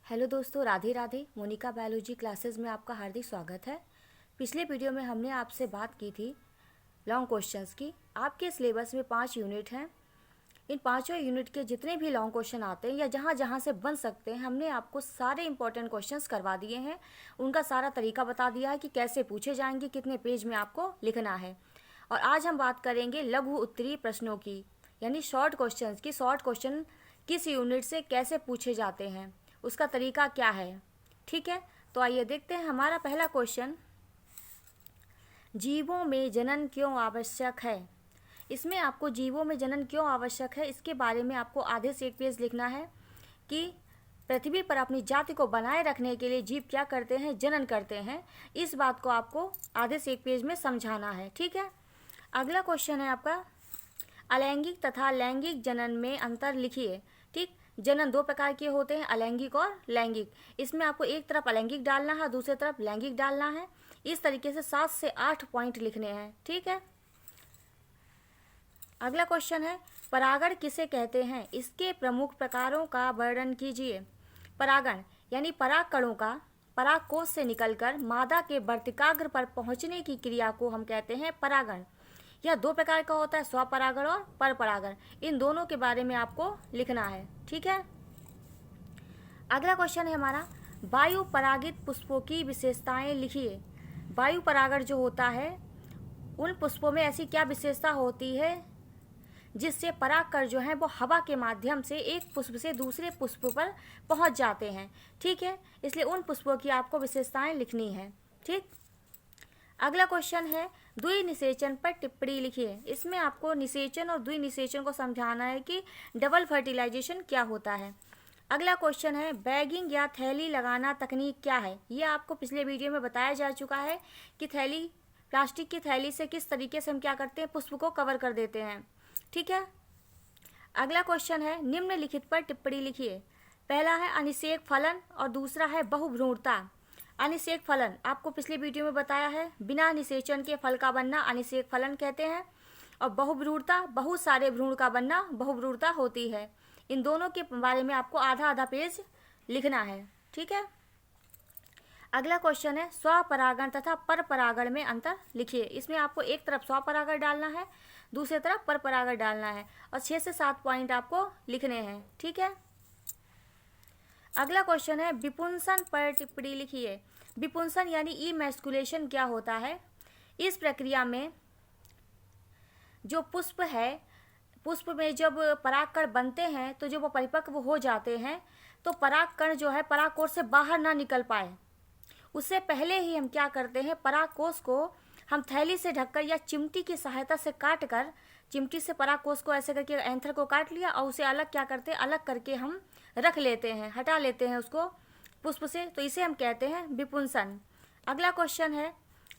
Hello दोस्तों, Radhe Radhe. Monika biology classes में आपका हार्दिक स्वागत है। पिछले वीडियो में हमने आपसे बात की थी लॉन्ग क्वेश्चंस की। आपके सिलेबस में 5 यूनिट हैं। इन पाँचों यूनिट के जितने भी लॉन्ग क्वेश्चन आते हैं या जहाँ जहाँ से बन सकते हैं, हमने आपको सारे इंपॉर्टेंट क्वेश्चंस करवा दिए हैं। उनका सारा तरीका बता दिया है कि कैसे पूछे जाएंगे, कितने पेज में आपको लिखना है। और आज हम बात करेंगे लघु उत्तरीय प्रश्नों की, यानी शॉर्ट क्वेश्चंस की। शॉर्ट क्वेश्चन किस यूनिट से कैसे पूछे जाते हैं, उसका तरीका क्या है। ठीक है, तो आइए देखते हैं। हमारा पहला क्वेश्चन, जीवों में जनन क्यों आवश्यक है। इसमें आपको जीवों में जनन क्यों आवश्यक है, इसके बारे में आपको आधे से एक पेज लिखना है कि पृथ्वी पर अपनी जाति को बनाए रखने के लिए जीव क्या करते हैं, जनन करते हैं। इस बात को आपको आधे से एक पेज में समझाना है। ठीक है, अगला क्वेश्चन है आपका, अलैंगिक तथा लैंगिक जनन में अंतर लिखिए। ठीक, जनन दो प्रकार के होते हैं, अलैंगिक और लैंगिक। इसमें आपको एक तरफ अलैंगिक डालना है, दूसरी तरफ लैंगिक डालना है। इस तरीके से 7 से 8 पॉइंट लिखने हैं। ठीक है, अगला क्वेश्चन है, परागण किसे कहते हैं, इसके प्रमुख प्रकारों का वर्णन कीजिए। परागण यानी पराग कणों का पराग कोश से निकलकर मादा के वर्तिकाग्र पर पहुंचने की क्रिया को हम कहते हैं परागण। यह दो प्रकार का होता है, स्वपरागण और परपरागण। इन दोनों के बारे में आपको लिखना है। ठीक है, अगला क्वेश्चन है हमारा, वायु परागित पुष्पों की विशेषताएं लिखिए। वायु परागण जो होता है, उन पुष्पों में ऐसी क्या विशेषता होती है जिससे परागकण जो है वो हवा के माध्यम से एक पुष्प से दूसरे पुष्प पर पहुंच जाते हैं। ठीक है, इसलिए उन पुष्पों की आपको विशेषताएं लिखनी है। ठीक, अगला क्वेश्चन है, द्विनिषेचन पर टिप्पणी लिखिए। इसमें आपको निषेचन और द्विनिषेचन को समझाना है कि डबल फर्टिलाइजेशन क्या होता है। अगला क्वेश्चन है, बैगिंग या थैली लगाना तकनीक क्या है। ये आपको पिछले वीडियो में बताया जा चुका है कि थैली, प्लास्टिक की थैली से किस तरीके से हम क्या करते हैं, पुष्प को कवर कर देते हैं। ठीक है, अगला क्वेश्चन है, निम्नलिखित पर टिप्पणी लिखिए। पहला है अनिषेक फलन और दूसरा है बहुभ्रूणता। अनिषेक फलन आपको पिछले वीडियो में बताया है, बिना निषेचन के फल का बनना अनिषेक फलन कहते हैं। और बहुभ्रूणता, बहुत सारे भ्रूण का बनना बहुभ्रूणता होती है। इन दोनों के बारे में आपको आधा आधा पेज लिखना है। ठीक है, अगला क्वेश्चन है, स्वपरागण तथा परपरागण में अंतर लिखिए। इसमें आपको एक तरफ स्वपरागण डालना है, दूसरी तरफ परपरागण डालना है और 6 से 7 पॉइंट आपको लिखने हैं। ठीक है, अगला क्वेश्चन है, विपुंसन पर टिप्पणी लिखिए। विपुंसन यानी इमैस्कुलेशन क्या होता है। इस प्रक्रिया में जो पुष्प है, पुष्प में जब परागकण बनते हैं तो जब वो परिपक्व हो जाते हैं तो परागकण जो है परागकोश से बाहर ना निकल पाए, उससे पहले ही हम क्या करते हैं, परागकोश को हम थैली से ढककर या चिमटी की सहायता से काट कर, चिमटी से परागकोश को ऐसे करके एंथर को काट लिया और उसे अलग क्या करते हैं, अलग करके हम रख लेते हैं, हटा लेते हैं उसको पुष्प से। तो इसे हम कहते हैं विपुंसन। अगला क्वेश्चन है,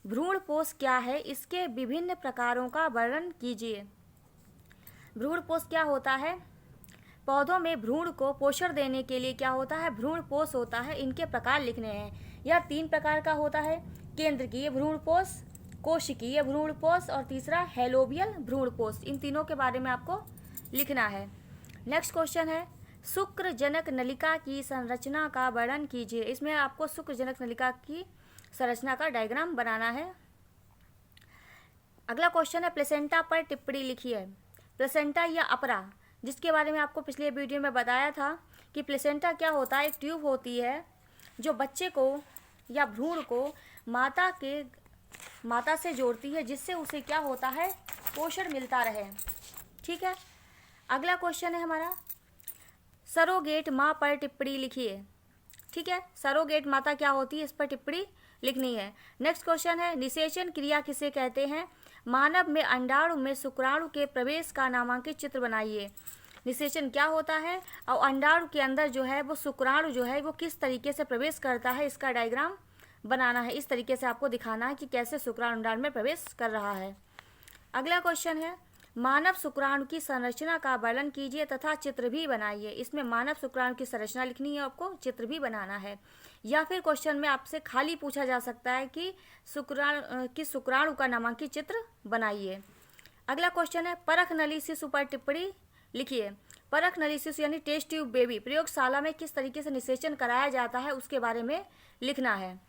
भ्रूणपोष क्या है, इसके विभिन्न प्रकारों का वर्णन कीजिए। भ्रूणपोष क्या होता है, पौधों में भ्रूण को पोषण देने के लिए क्या होता है, भ्रूणपोष होता है। इनके प्रकार लिखने हैं। यह 3 प्रकार का होता है, केंद्रकीय भ्रूणपोष, कोशिकीय भ्रूणपोष और तीसरा हेलोबियल भ्रूणपोष। इन तीनों के बारे में आपको लिखना है। नेक्स्ट क्वेश्चन है, शुक्रजनक नलिका की संरचना का वर्णन कीजिए। इसमें आपको शुक्रजनक नलिका की संरचना का डायग्राम बनाना है। अगला क्वेश्चन है, प्लेसेंटा पर टिप्पणी लिखिए। प्लेसेंटा या अपरा, जिसके बारे में आपको पिछले वीडियो में बताया था कि प्लेसेंटा क्या होता है, एक ट्यूब होती है जो बच्चे को या भ्रूण को माता से जोड़ती है, जिससे उसे क्या होता है, पोषण मिलता रहे। ठीक है, अगला क्वेश्चन है हमारा, सरोगेट माँ पर टिप्पणी लिखिए। ठीक है, सरोगेट माता क्या होती है, इस पर टिप्पणी लिखनी है। नेक्स्ट क्वेश्चन है, निषेचन क्रिया किसे कहते हैं। मानव में अंडाणु में शुक्राणु के प्रवेश का नामांकित चित्र बनाइए। निषेचन क्या होता है और अंडाणु के अंदर जो है वो शुक्राणु जो है वो किस तरीके से प्रवेश करता है, इसका डायग्राम बनाना है। इस तरीके से आपको दिखाना है कि कैसे शुक्राणु अंडाणु में प्रवेश कर रहा है। अगला क्वेश्चन है, मानव शुक्राणु की संरचना का वर्णन कीजिए तथा चित्र भी बनाइए। इसमें मानव शुक्राणु की संरचना लिखनी है, आपको चित्र भी बनाना है। या फिर क्वेश्चन में आपसे खाली पूछा जा सकता है कि शुक्राणु का नामांकित चित्र बनाइए। अगला क्वेश्चन है, परख नली शिशु पर टिप्पणी लिखिए। परख नली शिशु यानी टेस्ट ट्यूब बेबी प्रयोगशाला में किस तरीके से निषेचन कराया जाता है उसके बारे में लिखना है।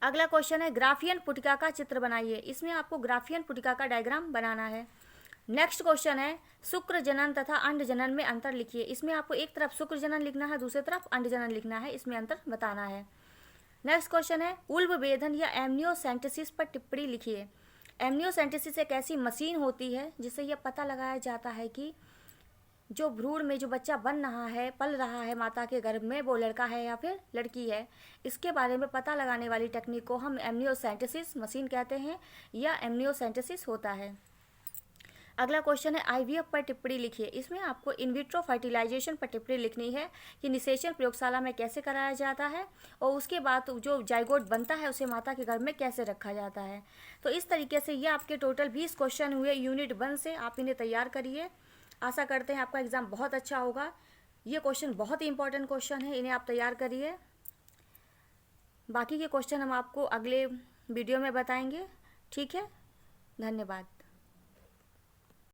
अगला क्वेश्चन है ग्राफियन पुटिका का चित्र बनाइए। इसमें आपको ग्राफियन पुटिका का डायग्राम बनाना है। नेक्स्ट क्वेश्चन है शुक्र जनन तथा अंड जनन में अंतर लिखिए। इसमें आपको एक तरफ शुक्र जनन लिखना है, दूसरी तरफ अंड जनन लिखना है, इसमें अंतर बताना है। नेक्स्ट क्वेश्चन है उल्ब वेधन या एमनियोसेंटेसिस पर टिप्पणी लिखिए। एमनियोसेंटेसिस एक ऐसी मशीन होती है जिससे यह पता लगाया जाता है कि जो भ्रूण में जो बच्चा बन रहा है, पल रहा है माता के गर्भ में, वो लड़का है या फिर लड़की है। इसके बारे में पता लगाने वाली टेक्निक को हम एमनियोसेंटेसिस मशीन कहते हैं या एमनियोसेंटेसिस होता है। अगला क्वेश्चन है आईवीएफ पर टिप्पणी लिखिए। इसमें आपको इनविट्रो फर्टिलाइजेशन पर टिप्पणी लिखनी है कि निषेचन प्रयोगशाला में कैसे कराया जाता है और उसके बाद जो जाइगोट बनता है उसे माता के गर्भ में कैसे रखा जाता है। तो इस तरीके से ये आपके टोटल 20 क्वेश्चन हुए यूनिट 1 से। आप इन्हें तैयार करिए। आशा करते हैं आपका एग्ज़ाम बहुत अच्छा होगा। ये क्वेश्चन बहुत ही इंपॉर्टेंट क्वेश्चन है, इन्हें आप तैयार करिए। बाकी के क्वेश्चन हम आपको अगले वीडियो में बताएंगे। ठीक है, धन्यवाद।